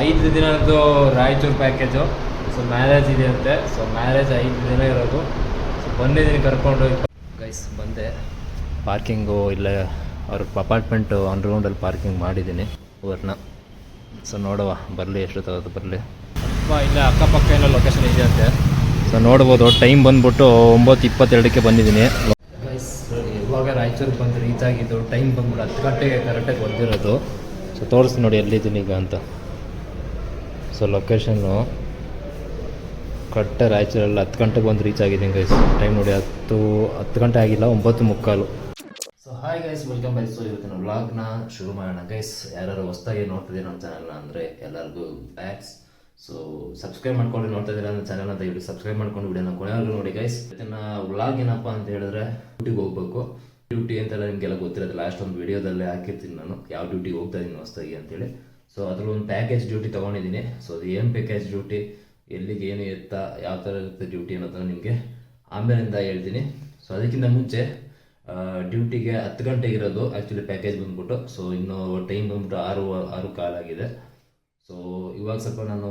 5 ದಿನದ್ದು Raichur package. So marriage ಇದೆ ಅಂತೆ. ಸೊ ಮ್ಯಾರೇಜ್ 5 ದಿನ ಇರೋದು. ಸೊ ಬಂದಿದ್ದೀನಿ ಕರ್ಕೊಂಡು. ಗೈಸ್ ಬಂದೆ. ಪಾರ್ಕಿಂಗು ಇಲ್ಲ ಅವ್ರ ಅಪಾರ್ಟ್ಮೆಂಟು ಅಂಡರ್ಗ್ರೌಂಡಲ್ಲಿ ಪಾರ್ಕಿಂಗ್ ಮಾಡಿದ್ದೀನಿ ಊರನ್ನ. ಸೊ ನೋಡುವ ಬರಲಿ, ಎಷ್ಟು ತಗೋದು ಬರಲಿ. ಇಲ್ಲ ಅಕ್ಕಪಕ್ಕ ಏನೋ ಲೊಕೇಶನ್ ಇದೆ ಅಂತೆ. ಸೊ ನೋಡ್ಬೋದು. ಟೈಮ್ ಬಂದ್ಬಿಟ್ಟು 9:22ಕ್ಕೆ ಬಂದಿದ್ದೀನಿ ಗೈಸ್. ಇವಾಗ ರಾಯಚೂರಿಗೆ ಬಂದು ರೀಚ್ ಆಗಿದ್ದು. ಟೈಮ್ ಬಂದ್ಬಿಟ್ಟು 10 ಗಂಟೆಗೆ ಕರೆಕ್ಟಾಗಿ ಬಂದಿರೋದು. ಸೊ ತೋರಿಸ್ತೀನಿ ನೋಡಿ ಎಲ್ಲಿದ್ದೀನಿ ಈಗ ಅಂತ. ಸೊ ಲೊಕೇಶನ್ನು ಕರೆಕ್ಟಾಗಿ ರಾಯಚೂರಲ್ಲಿ 10 ಗಂಟೆಗೆ ಬಂದು ರೀಚ್ ಆಗಿದ್ದೀನಿ ಗೈಸ್. ಟೈಮ್ ನೋಡಿ 10 ಗಂಟೆ ಆಗಿಲ್ಲ, 9:45. So hi guys, welcome back. So ಇವತ್ತಿನ ವ್ಲಾಗ್ನ ಶುರು ಮಾಡೋಣ ಗೈಸ್. ಯಾರು ಹೊಸ್ದಾಗಿ ನೋಡ್ತಿದ್ದೀರ ನಮ್ಮ ಚಾನಲ್ನ ಅಂದರೆ ಎಲ್ಲರಿಗೂ ಬ್ಯಾಕ್ಸ್. ಸೊ ಸಬ್ಸ್ಕ್ರೈಬ್ ಮಾಡ್ಕೊಂಡು ನೋಡ್ತಾ ಇದ್ದೀರಾ ನನ್ನ ಚಾನಲ್ ಅಂತ ಹೇಳಿ ಸಬ್ಸ್ಕ್ರೈಬ್ ಮಾಡ್ಕೊಂಡು ವಿಡಿಯೋನ ಕೊನೆವರೆಗೂ ನೋಡಿ ಗೈಸ್. ಇದನ್ನು ವ್ಲಾಗ್ ಏನಪ್ಪ ಅಂತ ಹೇಳಿದ್ರೆ ಡ್ಯೂಟಿಗೆ ಹೋಗ್ಬೇಕು. ಡ್ಯೂಟಿ ಅಂತೆಲ್ಲ ನಿಮಗೆಲ್ಲ ಗೊತ್ತಿರೋದು. ಲಾಸ್ಟ್ ಒಂದು ವಿಡಿಯೋದಲ್ಲೇ ಹಾಕಿರ್ತೀನಿ ನಾನು ಯಾವ ಡ್ಯೂಟಿಗೆ ಹೋಗ್ತಾ ಇದ್ದೀನಿ ಹೊಸ್ದಾಗಿ ಅಂತೇಳಿ. ಸೊ ಅದ್ರಲ್ಲಿ ಒಂದು ಪ್ಯಾಕೇಜ್ ಡ್ಯೂಟಿ ತೊಗೊಂಡಿದ್ದೀನಿ. ಸೊ ಅದು ಏನು ಪ್ಯಾಕೇಜ್ ಡ್ಯೂಟಿ, ಎಲ್ಲಿಗೆ ಏನು ಎತ್ತಾ, ಯಾವ ಥರ ಇರುತ್ತೆ ಡ್ಯೂಟಿ ಅನ್ನೋದನ್ನು ನಿಮಗೆ ಆಮೇಲಿಂದ ಹೇಳ್ತೀನಿ. ಸೊ ಅದಕ್ಕಿಂತ ಮುಂಚೆ ಡ್ಯೂಟಿಗೆ 10 ಗಂಟೆಗೆ ಇರೋದು ಆ್ಯಕ್ಚುಲಿ ಪ್ಯಾಕೇಜ್ ಬಂದ್ಬಿಟ್ಟು. ಸೊ ಇನ್ನು ಟೈಮ್ ಬಂದ್ಬಿಟ್ಟು 6 ಕಾಲಾಗಿದೆ. ಸೊ ಇವಾಗ ಸ್ವಲ್ಪ ನಾನು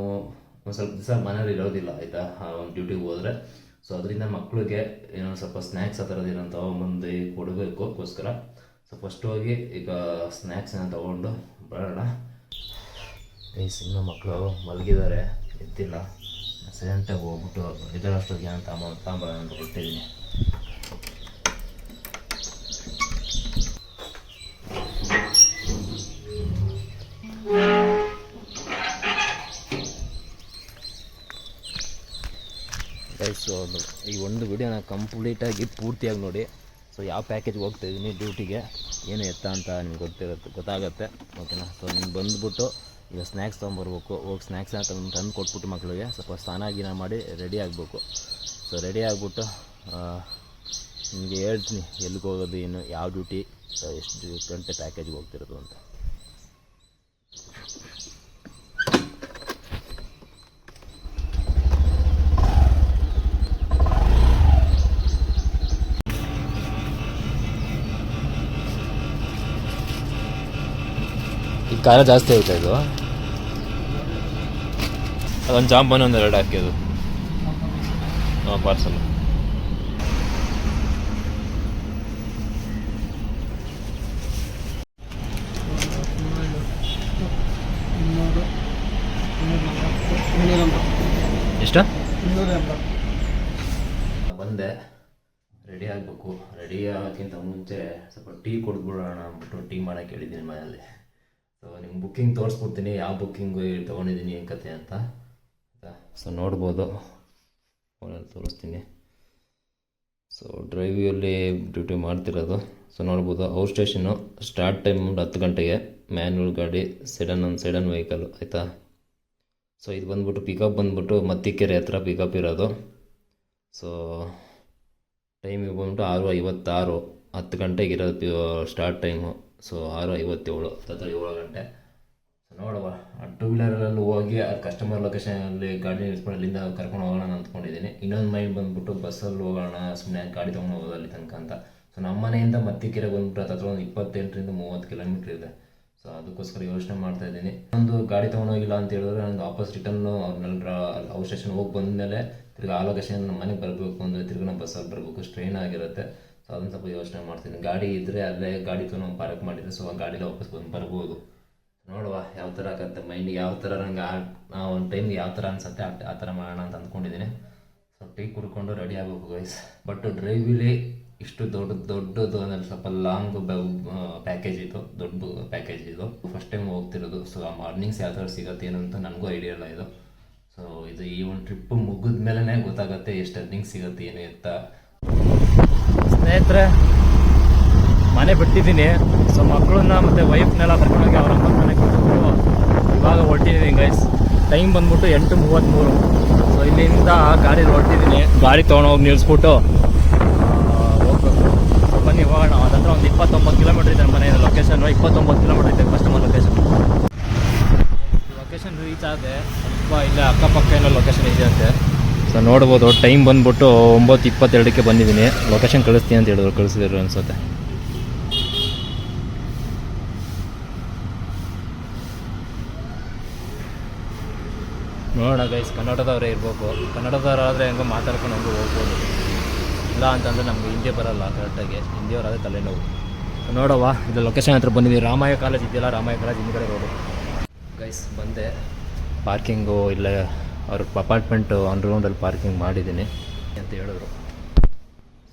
ಒಂದು ಸ್ವಲ್ಪ ದಿವಸ ಮನೇಲಿ ಇರೋದಿಲ್ಲ ಆಯಿತಾ, ಒಂದು ಡ್ಯೂಟಿಗೆ ಹೋದರೆ. ಸೊ ಅದರಿಂದ ಮಕ್ಕಳಿಗೆ ಏನೋ ಸ್ವಲ್ಪ ಸ್ನ್ಯಾಕ್ಸ್ ಆ ಥರದ್ದು ಏನೋ ತೊಗೊಂಬಂದು ಕೊಡಬೇಕೋಸ್ಕರ. ಸೊ ಫಸ್ಟ್ ಹೋಗಿ ಈಗ ಸ್ನ್ಯಾಕ್ಸ್ ಏನೋ ತೊಗೊಂಡು ಬರೋಣ. ಈ ಸಿನಿಮಾ ಮಕ್ಕಳು ಮಲಗಿದ್ದಾರೆ, ಎದ್ದಿಲ್ಲ. ಸೈಲೆಂಟಾಗಿ ಹೋಗ್ಬಿಟ್ಟು ಇದರಷ್ಟೊತ್ತಿಗೆ ಏನಂತ ತಗೊಂಬರೋಣ ಅಂತ ಕೊಟ್ಟಿದ್ದೀನಿ. ಸೊ ಈ ಒಂದು ವಿಡಿಯೋನ ಕಂಪ್ಲೀಟಾಗಿ ಪೂರ್ತಿಯಾಗಿ ನೋಡಿ. ಸೊ ಯಾವ ಪ್ಯಾಕೇಜ್ಗೆ ಹೋಗ್ತಾಯಿದ್ದೀನಿ, ಡ್ಯೂಟಿಗೆ ಏನು ಎತ್ತ ಅಂತ ನಿಮ್ಗೆ ಗೊತ್ತಾಗುತ್ತೆ ಓಕೆನಾ. ಸೊ ನಿಮ್ಗೆ ಬಂದುಬಿಟ್ಟು ಈಗ ಸ್ನ್ಯಾಕ್ಸ್ ತೊಗೊಂಬರ್ಬೇಕು. ಹೋಗಿ ಸ್ನ್ಯಾಕ್ಸ್ನ ತಂದು ಕೊಟ್ಬಿಟ್ಟು ಮಕ್ಕಳಿಗೆ ಸ್ವಲ್ಪ ಸ್ನಾನ ಗೀನ ಮಾಡಿ ರೆಡಿ ಆಗಬೇಕು. ಸೊ ರೆಡಿ ಆಗಿಬಿಟ್ಟು ನಿಮಗೆ ಹೇಳ್ತೀನಿ ಎಲ್ಲಿಗೆ ಹೋಗೋದು, ಏನು ಯಾವ ಡ್ಯೂಟಿ, ಎಷ್ಟು ಗಂಟೆ ಪ್ಯಾಕೇಜ್ಗೆ ಹೋಗ್ತಿರೋದು ಅಂತ. ಈ ಖಾರ ಜಾಸ್ತಿ ಆಯ್ತಾ ಇದು? ಅದೊಂದು ಜಾಂಬನ್ ಒಂದು 2 ಹಾಕಿದ್ದು ಪಾರ್ಸಲ್. ಎಷ್ಟ? ಬಂದೆ, ರೆಡಿ ಆಗಬೇಕು. ರೆಡಿ ಆಗೋಕ್ಕಿಂತ ಮುಂಚೆ ಸ್ವಲ್ಪ ಟೀ ಕುಡಿದ್ಬಿಡೋಣ ಅಂದ್ಬಿಟ್ಟು ಟೀ ಮಾಡೋಕ್ಕೆ ಹೇಳಿದ್ದೀನಿ ಮನೆಯಲ್ಲಿ. ಸೊ ನಿಮ್ಗೆ ಬುಕ್ಕಿಂಗ್ ತೋರಿಸ್ಬಿಡ್ತೀನಿ, ಯಾವ ಬುಕ್ಕಿಂಗು ತೊಗೊಂಡಿದ್ದೀನಿ ಏನು ಕತೆ ಅಂತ. ಸೊ ನೋಡ್ಬೋದು, ಫೋನಲ್ಲಿ ತೋರಿಸ್ತೀನಿ. ಸೊ ಡ್ರೈವಿಯಲ್ಲಿ ಡ್ಯೂಟಿ ಮಾಡ್ತಿರೋದು. ಸೊ ನೋಡ್ಬೋದು ಔಟ್ ಸ್ಟೇಷನ್ನು. ಸ್ಟಾರ್ಟ್ ಟೈಮ್ 10 ಗಂಟೆಗೆ. ಮ್ಯಾನ್ಯಲ್ ಗಾಡಿ, ಸೆಡನ್ ವೆಹಿಕಲ್ ಆಯಿತಾ. ಸೊ ಇದು ಬಂದ್ಬಿಟ್ಟು ಪಿಕಪ್ ಬಂದ್ಬಿಟ್ಟು ಮತ್ತಿಕೆರೆ ಹತ್ರ ಪಿಕಪ್ ಇರೋದು. ಸೊ ಟೈಮಿಗೆ ಬಂದ್ಬಿಟ್ಟು 6:56, 10 ಗಂಟೆಗೆ ಇರೋದು ಸ್ಟಾರ್ಟ್ ಟೈಮು. ಸೊ 6:57, 7 ಗಂಟೆ. ಸೊ ನೋಡುವ, 2 ವೀಲರಲ್ಲಿ ಹೋಗಿ ಆ ಕಸ್ಟಮರ್ ಲೊಕೇಶನಲ್ಲಿ ಗಾಡಿ ನಿಲ್ಸ್ಕೊಂಡು ಅಲ್ಲಿಂದ ಕರ್ಕೊಂಡು ಹೋಗೋಣ ಅಂದ್ಕೊಂಡಿದ್ದೀನಿ. ಇನ್ನೊಂದು ಮೈಂಡ್ ಬಂದ್ಬಿಟ್ಟು ಬಸ್ಸಲ್ಲಿ ಹೋಗೋಣ, ಸುಮ್ಮನೆ ಗಾಡಿ ತೊಗೊಂಡು ಹೋಗೋದು ಅಲ್ಲಿ ತನಕ ಅಂತ. ಸೊ ನಮ್ಮ ಮನೆಯಿಂದ ಮತ್ತಿಕೆರೆ ಬಂದ್ಬಿಟ್ಟು ಹತ್ರ ಒಂದು 28ರಿಂದ 30 ಕಿಲೋಮೀಟ್ರ್ ಇದೆ. ಸೊ ಅದಕ್ಕೋಸ್ಕರ ಯೋಚನೆ ಮಾಡ್ತಾಯಿದ್ದೀನಿ. ಒಂದು ಗಾಡಿ ತೊಗೊಂಡೋಗಿಲ್ಲ ಅಂತ ಹೇಳಿದ್ರೆ ನನಗೆ ವಾಪಸ್ ರಿಟರ್ನು ಅವ್ರನ್ನೆಲ್ಲ ಔಟ್ ಸ್ಟೇಷನ್ ಹೋಗಿ ಬಂದಮೇಲೆ ತಿರ್ಗಿ ಆ ಲೊಕೇಶನ್ ನಮ್ಮ ಮನೆಗೆ ಬರಬೇಕು ಅಂದರೆ ತಿರ್ಗಿ ನಾವು ಬಸ್ಸಲ್ಲಿ ಬರಬೇಕು, ಸ್ಟ್ರೈನ್ ಆಗಿರುತ್ತೆ. ಸೊ ಅದನ್ನು ಸ್ವಲ್ಪ ಯೋಚನೆ ಮಾಡ್ತೀನಿ. ಗಾಡಿ ಇದ್ದರೆ ಅಲ್ಲೇ ಗಾಡಿ ತೊಗೊಂಡು ಪಾರ್ಕ್ ಮಾಡಿದರೆ ಸೊ ಆ ಗಾಡಿలో ವಾಪಸ್ ಬರ್ಬೋದು. ನೋಡುವ ಯಾವ ಥರ ಆಗುತ್ತೆ, ಮೈಂಡಿಗೆ ಯಾವ ಥರ ನಂಗೆ ಒಂದು ಟೈಮ್ಗೆ ಯಾವ ಥರ ಅನಿಸುತ್ತೆ ಆ ಥರ ಮಾಡೋಣ ಅಂತ ಅಂದ್ಕೊಂಡಿದ್ದೀನಿ. ಸೊ ಟೀ ಕುಡ್ಕೊಂಡು ರೆಡಿ ಆಗಬೇಕು ಗೈಸ್. ಬಟ್ ಡ್ರೈವಿಲಿ ಇಷ್ಟು ದೊಡ್ಡದು ಅಂದರೆ ಸ್ವಲ್ಪ ಲಾಂಗ್ ಪ್ಯಾಕೇಜ್ ಇದು, ದೊಡ್ಡ ಪ್ಯಾಕೇಜ್ ಇದು. ಫಸ್ಟ್ ಟೈಮ್ ಹೋಗ್ತಿರೋದು. ಸೊ ಆ ಮಾರ್ನಿಂಗ್ಸ್ ಯಾವ ಥರ ಸಿಗುತ್ತೆ ಏನು ಅಂತ ನನಗೂ ಐಡಿಯಾ ಇಲ್ಲ ಇದು. ಸೊ ಇದು ಈ ಒಂದು ಟ್ರಿಪ್ ಮುಗಿದ ಮೇಲೇ ಗೊತ್ತಾಗುತ್ತೆ ಎಷ್ಟು ಅರ್ನಿಂಗ್ ಸಿಗುತ್ತೆ ಏನು ಅಂತ. ಸ್ನೇಹಿತರೆ, ಮನೆ ಬಿಟ್ಟಿದ್ದೀನಿ. ಸೊ ಮಕ್ಕಳನ್ನ ಮತ್ತು ವೈಫ್ನೆಲ್ಲ ಕರ್ಕೊಂಡೋಗಿ ಅವ್ರ ಅಮ್ಮನ ಮನೆಗೆ ಬಿಟ್ಟು ಇವಾಗ ಹೊರಟಿದ್ದೀನಿ ಗೈಸ್. ಟೈಮ್ ಬಂದ್ಬಿಟ್ಟು 8:33. ಸೊ ಇಲ್ಲಿಂದ ಗಾಡಿ ಹೊರಟಿದ್ದೀನಿ. ಗಾಡಿ ತೊಗೊಂಡೋಗಿ ನಿಲ್ಲಿಸ್ಬಿಟ್ಟು ಹೋಗ್ಬೇಕು. ಸೊ ಬನ್ನಿ ಹೋಗೋಣ. ಅದಂದ್ರೆ ಒಂದು 29 ಕಿಲೋಮೀಟ್ರ್ ಇದೆ ಮನೆ ಲೊಕೇಶನ್. 29 ಕಿಲೋಮೀಟ್ರ್ ಇದೆ ಕಸ್ಟಮರ್ ಲೊಕೇಶನ್ ರೀಚ್ ಆಗಿದೆ. ಇಲ್ಲೇ ಅಕ್ಕಪಕ್ಕ ಏನೋ ಲೊಕೇಶನ್ ಇದೆ ಅಂತೆ. ಸೊ ನೋಡ್ಬೋದು. ಟೈಮ್ ಬಂದ್ಬಿಟ್ಟು 9:22ಕ್ಕೆ ಬಂದಿದ್ದೀನಿ. ಲೊಕೇಶನ್ ಕಳಿಸ್ತೀನಿ ಅಂತ ಹೇಳಿದ್ರು, ಕಳಿಸಿದ್ರು ಅನಿಸುತ್ತೆ. ನೋಡೋಣ ಗೈಸ್, ಕನ್ನಡದವರೇ ಇರಬೇಕು. ಕನ್ನಡದವರಾದರೆ ಹೆಂಗೋ ಮಾತಾಡ್ಕೊಂಡು ಹಂಗೆ ಹೋಗ್ಬೋದು. ಇಲ್ಲ ಅಂತಂದರೆ ನಮಗೆ ಹಿಂದಿ ಬರೋಲ್ಲ ಕರೆಕ್ಟಾಗಿ. ಹಿಂದಿಯವರಾದರೆ ತಲೆನೋವು. ನೋಡವ್ವ, ಇದು ಲೊಕೇಶನ್ ಹತ್ರ ಬಂದಿದ್ದೀವಿ. ರಾಮಯ್ಯ ಕಾಲೇಜ್ ಇದೆಯಲ್ಲ, ರಾಮಯ್ಯ ಕಾಲೇಜ್ ಹಿಂದ್ಗಡೆ ರೋಡು. ಗೈಸ್ ಬಂದೆ. ಪಾರ್ಕಿಂಗು ಇಲ್ಲೇ ಅವ್ರ ಅಪಾರ್ಟ್ಮೆಂಟು ಅಂಡರ್ಗ್ರೌಂಡಲ್ಲಿ ಪಾರ್ಕಿಂಗ್ ಮಾಡಿದ್ದೀನಿ ಅಂತ ಹೇಳಿದ್ರು.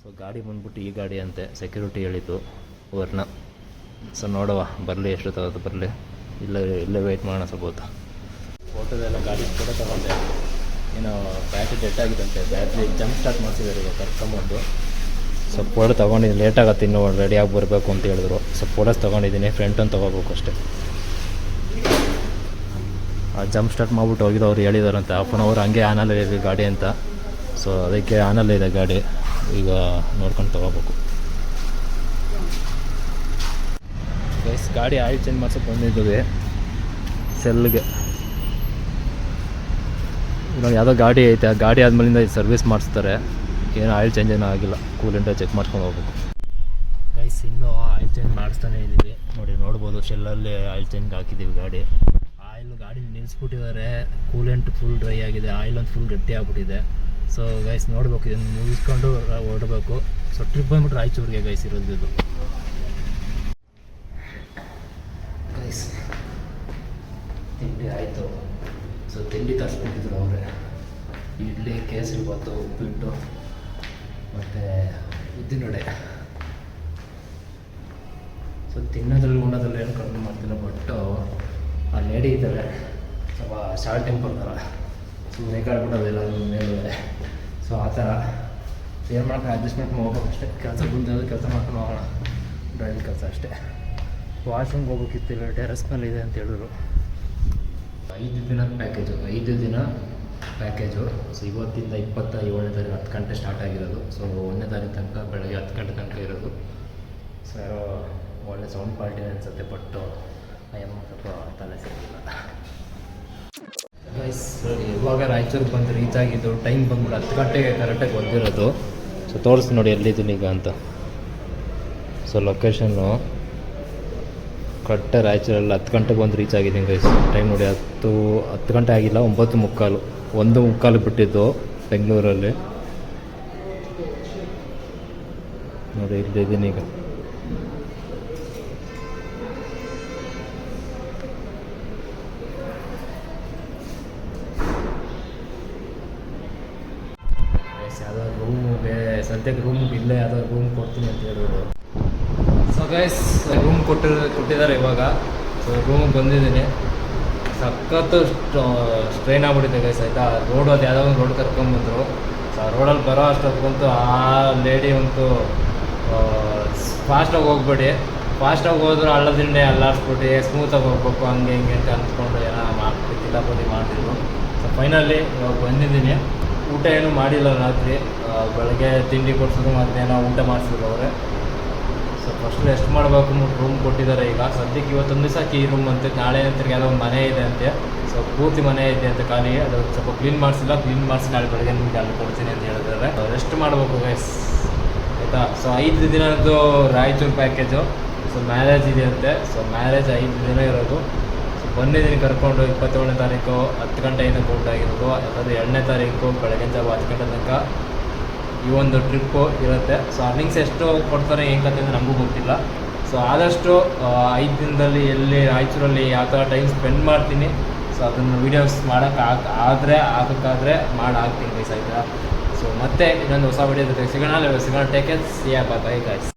ಸೊ ಗಾಡಿ ಬಂದ್ಬಿಟ್ಟು ಈ ಗಾಡಿ ಅಂತೆ, ಸೆಕ್ಯೂರಿಟಿ ಹೇಳಿದ್ದು ವರ್ಣ. ಸೊ ನೋಡುವ ಬರಲಿ, ಎಷ್ಟು ತಗೋದು ಬರಲಿ. ಇಲ್ಲೇ ವೆಯ್ಟ್ ಮಾಡೋಣ ಸ್ವಲ್ಪ ಹೊತ್ತು. ಫೋಟೋದೆಲ್ಲ ಗಾಡಿ ಫೋಟೋ ತೊಗೊಂಡೆ. ಏನೋ ಬ್ಯಾಟ್ರಿ ಡೆಡ್ ಆಗಿದಂತೆ, ಬ್ಯಾಟ್ರಿ ಜಂಪ್ ಸ್ಟಾರ್ಟ್ ಮಾಡಿಸಿದ್ದಾರೆ ಇವಾಗ ಕರ್ಕೊಂಬಂದು. ಸ್ವಲ್ಪ ಫೋಟೋ ತೊಗೊಂಡಿದ್ದೀನಿ, ಲೇಟ್ ಆಗತ್ತೆ ಇನ್ನೂ ರೆಡಿಯಾಗಿ ಬರಬೇಕು ಅಂತ ಹೇಳಿದ್ರು. ಸ್ವಲ್ಪ ಫೋಟೋಸ್ ತೊಗೊಂಡಿದ್ದೀನಿ, ಫ್ರಂಟ್ ಒಂದು ತೊಗೋಬೇಕು ಅಷ್ಟೇ. ಆ ಜಂಪ್ ಸ್ಟಾರ್ಟ್ ಮಾಡಿಬಿಟ್ಟು ಹೋಗಿದ್ದು ಅವ್ರು ಹೇಳಿದಾರಂತೆ, ಹಾಫ್ ಆನ್ ಅವರ್ ಹಂಗೆ ಆನಲ್ಲೇ ಇದೆ ಗಾಡಿ ಅಂತ. ಸೊ ಅದಕ್ಕೆ ಆನಲ್ಲೇ ಇದೆ ಗಾಡಿ, ಈಗ ನೋಡ್ಕೊಂಡು ತೊಗೋಬೇಕು. ಗೈಸ್ ಗಾಡಿ ಆಯಿಲ್ ಚೇಂಜ್ ಮಾಡ್ಸೋಕೆ ಬಂದಿದ್ದೀವಿ ಸೆಲ್ಗೆ. ಇವಾಗ ಯಾವುದೋ ಗಾಡಿ ಐತೆ, ಆ ಗಾಡಿ ಆದಮೇಲಿಂದ ಸರ್ವಿಸ್ ಮಾಡಿಸ್ತಾರೆ. ಏನೋ ಆಯಿಲ್ ಚೇಂಜ್ ಏನೋ ಆಗಿಲ್ಲ, ಕೂಲೆಂಟ ಚೆಕ್ ಮಾಡ್ಕೊಂಡು ಹೋಗ್ಬೇಕು. ಗೈಸ್ ಇನ್ನೂ ಆಯಿಲ್ ಚೇಂಜ್ ಮಾಡಿಸ್ತಾನೆ ಇದ್ದೀವಿ. ನೋಡ್ಬೋದು ಶೆಲ್ಲಲ್ಲಿ ಆಯಿಲ್ ಚೇಂಜ್ ಹಾಕಿದ್ದೀವಿ. ಗಾಡಿ ನಿಲ್ಲಿಸ್ಬಿಟ್ಟಿದ್ದಾರೆ. ಕೂಲೆಂಟ್ ಫುಲ್ ಡ್ರೈ ಆಗಿದೆ, ಆಯಿಲ್ ಒಂದು ಫುಲ್ ಗಟ್ಟಿ ಆಗ್ಬಿಟ್ಟಿದೆ. ಸೊ ಗೈಸ್ ನೋಡ್ಬೇಕು, ಇದನ್ನು ಮುಗಿಸ್ಕೊಂಡು ಹೊರಡಬೇಕು. ಸೊ ಟ್ರಿಪ್ ಬಂದ್ಬಿಟ್ರೆ ರಾಯಚೂರಿಗೆ ಗೈಸ್ ಇರೋದು ಇದು. ಗೈಸ್ ತಿಂಡಿ ಆಯಿತು. ಸೊ ತಿಂಡಿ ತರಿಸ್ಬಿಟ್ಟಿದ್ರು ಅವರೇ. ಇಡ್ಲಿ, ಕೇಸರಿ ಬಾತು, ಉಪ್ಪಿಟ್ಟು ಮತ್ತು ಉದ್ದಿನವಡೆ. ಸೊ ತಿನ್ನೋದ್ರಲ್ಲಿ ಉಣ್ಣೋದ್ರಲ್ಲಿ ಏನು ಕಡಿಮೆ ಮಾಡ್ತಿಲ್ಲ. ಬಟ್ ಆ ಲೇಡಿ ಇದ್ದಾರೆ ಸ್ವಲ್ಪ ಶಾರ್ಟ್ ಟೆಂಪರ್ ಥರ, ಸುಮ್ಮನೆ ಕಾಡ್ಬಿಡೋದಿಲ್ಲ ಮೇಲೆ. ಸೊ ಆ ಥರ ಏನು ಮಾಡ್ಕೊಂಡು ಅಡ್ಜಸ್ಟ್ ಮಾಡ್ಕೊಂಡು ಹೋಗ್ಬೇಕು ಅಷ್ಟೇ. ಕೆಲಸ ಬಂದಾಗ ಕೆಲಸ ಮಾಡ್ಕೊಂಡು ಹೋಗೋಣ, ಡ್ರೈವಿಂಗ್ ಕೆಲಸ ಅಷ್ಟೇ. ವಾಶ್ರೂಮ್ಗೆ ಹೋಗ್ಬೇಕಿತ್ತು, ಟೆರಸ್ ಮೇಲೆ ಇದೆ ಅಂತ ಹೇಳಿದ್ರು. 5 ದಿನದ ಪ್ಯಾಕೇಜು, 5 ದಿನ ಪ್ಯಾಕೇಜು. ಸೊ ಇವತ್ತಿಂದ 27ನೇ ತಾರೀಕು 10 ಗಂಟೆ ಸ್ಟಾರ್ಟ್ ಆಗಿರೋದು. ಸೊ 1ನೇ ತಾರೀಕು ತನಕ ಬೆಳಗ್ಗೆ 10 ಗಂಟೆ ತನಕ ಇರೋದು. ಸೊ ಒಳ್ಳೆ ಸೌಂಡ್ ಕ್ವಾಲಿಟಿ ಅನಿಸುತ್ತೆ. ಬಟ್ ಅಯ್ಯಮ್ಮ ಸ್ವಲ್ಪ ತಲೆ ಸಿಗಲಿಲ್ಲ. ಗೈಸ್ ಇವಾಗ ರಾಯಚೂರಿಗೆ ಬಂದು ರೀಚ್ ಆಗಿದ್ದು. ಟೈಮ್ ಬಂದ್ಬಿಟ್ಟು 10 ಗಂಟೆಗೆ ಕರೆಕ್ಟಾಗಿ ಬಂದಿರೋದು. ಸೊ ತೋರಿಸ್ತೀನಿ ನೋಡಿ ಎಲ್ಲಿದ್ದೀನಿ ಈಗ ಅಂತ. ಸೊ ಲೊಕೇಶನ್ನು ಕರೆಕ್ಟಾಗಿ ರಾಯಚೂರಲ್ಲಿ 10 ಗಂಟೆಗೆ ಬಂದು ರೀಚ್ ಆಗಿದ್ದೀನಿ ಗೈಸ್. ಟೈಮ್ ನೋಡಿ 10 ಗಂಟೆ ಆಗಿಲ್ಲ, 9:45, 1:45 ಬಿಟ್ಟಿದ್ದು ಬೆಂಗಳೂರಲ್ಲಿ. ನೋಡಿ ಇಲ್ಲಿದ್ದೀನಿ ಈಗ. ಯಾವ್ದಾದ್ರು ರೂಮ್ಗೆ ಸದ್ಯಕ್ಕೆ ರೂಮ್ಗೆ ಇಲ್ಲೇ ಯಾವ್ದಾದ್ರು ರೂಮ್ ಕೊಡ್ತೀನಿ ಅಂತ ಹೇಳಿದ್ರು. ಸೊ ಗೈಸ್ ರೂಮ್ ಕೊಟ್ಟಿದ್ದಾರೆ ಇವಾಗ. ಸೊ ರೂಮಿಗೆ ಬಂದಿದ್ದೀನಿ. ಸಖತ್ತು ಸ್ಟ್ರೈನ್ ಆಗ್ಬಿಟ್ಟಿದೆ ಗೈಸ್, ಆಯಿತಾ. ರೋಡ್ ಅದು ಯಾವುದೋ ಒಂದು ರೋಡ್ ಕರ್ಕೊಂಡ್ಬಂದರು. ಸೊ ಆ ರೋಡಲ್ಲಿ ಬರೋ ಅಷ್ಟೊತ್ತಂತೂ ಆ ಲೇಡಿ ಅಂತೂ ಫಾಸ್ಟಾಗಿ ಹೋಗ್ಬೇಡಿ, ಫಾಸ್ಟಾಗಿ ಹೋದ್ರು ಹಳ್ಳದಿಂಡೆ ಅಲ್ಲಾಡ್ಸ್ಬಿಟ್ಟು ಸ್ಮೂತಾಗಿ ಹೋಗ್ಬೇಕು ಹಂಗೆ ಹಿಂಗೆ ಅಂತ ಅಂದ್ಕೊಂಡು ಏನೋ ಮಾಡ್ಬಿಟ್ಟು ಕಿತಾಪತಿ ಮಾಡ್ತಿದ್ರು. ಸೊ ಫೈನಲಿ ಇವಾಗ ಬಂದಿದ್ದೀನಿ. ಊಟ ಏನೂ ಮಾಡಿಲ್ಲ ರಾತ್ರಿ. ಬೆಳಗ್ಗೆ ತಿಂಡಿ ಕೊಡ್ಸೋದು ಮತ್ತೇನೋ ಊಟ ಮಾಡಿಸಿದ್ರು ಅವರೇ. ಸೊ ಫಸ್ಟ್ ರೆಸ್ಟ್ ಮಾಡಬೇಕು, ರೂಮ್ ಕೊಟ್ಟಿದ್ದಾರೆ ಈಗ ಸದ್ಯಕ್ಕೆ. ಇವತ್ತೊಂದು ದಿವಸ ಈ ರೂಮ್ ಅಂತೆ, ನಾಳೆ ತಿರ್ಗಿ ಯಾವುದೋ ಒಂದು ಮನೆ ಇದೆ ಅಂತೆ. ಸೊ ಪೂರ್ತಿ ಮನೆ ಇದೆ ಅಂತ ಖಾಲಿ, ಅದು ಸ್ವಲ್ಪ ಕ್ಲೀನ್ ಮಾಡಿಸಿಲ್ಲ. ಕ್ಲೀನ್ ಮಾಡಿಸಿ ನಾಳೆ ಬೆಳಗ್ಗೆ ನಿಮಗೆ ಅಲ್ಲಿ ಕೊಡ್ತೀನಿ ಅಂತ ಹೇಳಿದ್ದಾರೆ. ರೆಸ್ಟ್ ಮಾಡಬೇಕು ಗೈಸ್, ಆಯಿತಾ. ಸೊ 5 ದಿನದ್ದು ರಾಯಚೂರು ಪ್ಯಾಕೇಜು. ಸೊ ಮ್ಯಾರೇಜ್ ಇದೆ ಅಂತೆ. ಸೊ ಮ್ಯಾರೇಜ್ 5 ದಿನ ಇರೋದು. ಸೊ ಬಂದಿದ್ದೀನಿ ಕರ್ಕೊಂಡು. 27ನೇ ತಾರೀಕು 10 ಗಂಟೆಯಿಂದ ಕೊಟ್ಟಾಗಿರೋದು. ಅದು 2ನೇ ತಾರೀಕು ಬೆಳಗ್ಗೆ ಜಾವ 10 ಗಂಟೆ ತನಕ ಈ ಒಂದು ಟ್ರಿಪ್ಪು ಇರುತ್ತೆ. ಸೊ ಅರ್ನಿಂಗ್ಸ್ ಎಷ್ಟು ಕೊಡ್ತಾರೆ ಏನು ಕತೆ ಅಂದರೆ ನಮಗೂ ಗೊತ್ತಿಲ್ಲ. ಸೊ ಆದಷ್ಟು 5 ದಿನದಲ್ಲಿ ಎಲ್ಲಿ ರಾಯಚೂರಲ್ಲಿ ಯಾವ ಥರ ಟೈಮ್ ಸ್ಪೆಂಡ್ ಮಾಡ್ತೀನಿ, ಸೊ ಅದನ್ನು ವೀಡಿಯೋಸ್ ಮಾಡೋಕ್ಕಾದರೆ ಮಾಡಿ ಹಾಕ್ತೀನಿ ಗೈಸ್, ಆಯಿತಾ. ಸೊ ಮತ್ತೆ ಇನ್ನೊಂದು ಹೊಸ ವೀಡಿಯೋ ಜೊತೆ ಸಿಗೋಣ. Take care, bye guys.